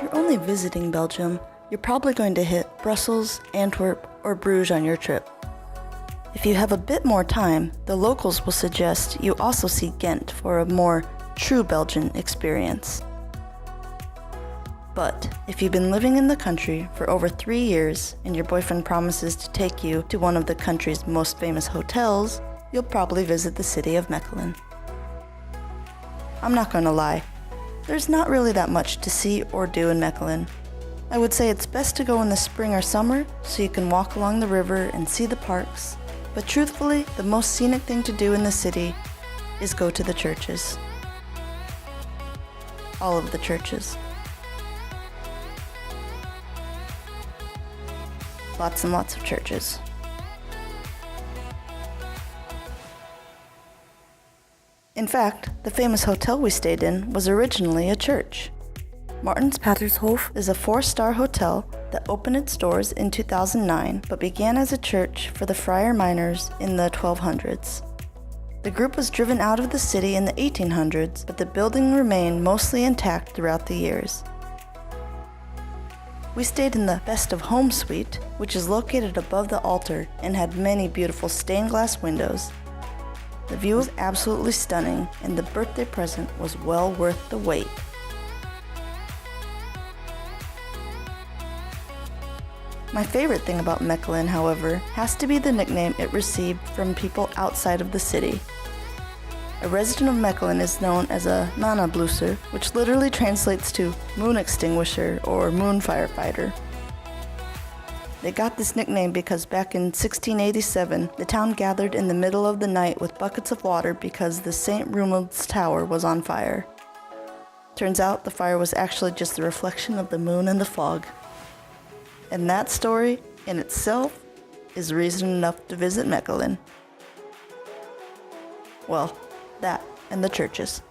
you're only visiting Belgium, you're probably going to hit Brussels, Antwerp, or Bruges on your trip. If you have a bit more time, the locals will suggest you also see Ghent for a more true Belgian experience. But if you've been living in the country for over 3 years and your boyfriend promises to take you to one of the country's most famous hotels, you'll probably visit the city of Mechelen. I'm not gonna lie, there's not really that much to see or do in Mechelen. I would say it's best to go in the spring or summer so you can walk along the river and see the parks. But truthfully, the most scenic thing to do in the city is go to the churches. All of the churches. Lots and lots of churches. In fact, the famous hotel we stayed in was originally a church. Martin's Patershof is a 4-star hotel that opened its doors in 2009 but began as a church for the friar miners in the 1200s. The group was driven out of the city in the 1800s, but the building remained mostly intact throughout the years. We stayed in the Best of Home suite, which is located above the altar and had many beautiful stained glass windows. The view was absolutely stunning, and the birthday present was well worth the wait. My favorite thing about Mechelen, however, has to be the nickname it received from people outside of the city. A resident of Mechelen is known as a Mannenblusser, which literally translates to moon extinguisher or moon firefighter. They got this nickname because back in 1687, the town gathered in the middle of the night with buckets of water because the St. Rumbold's tower was on fire. Turns out the fire was actually just the reflection of the moon in the fog. And that story, in itself, is reason enough to visit Mechelen. Well, that and the churches.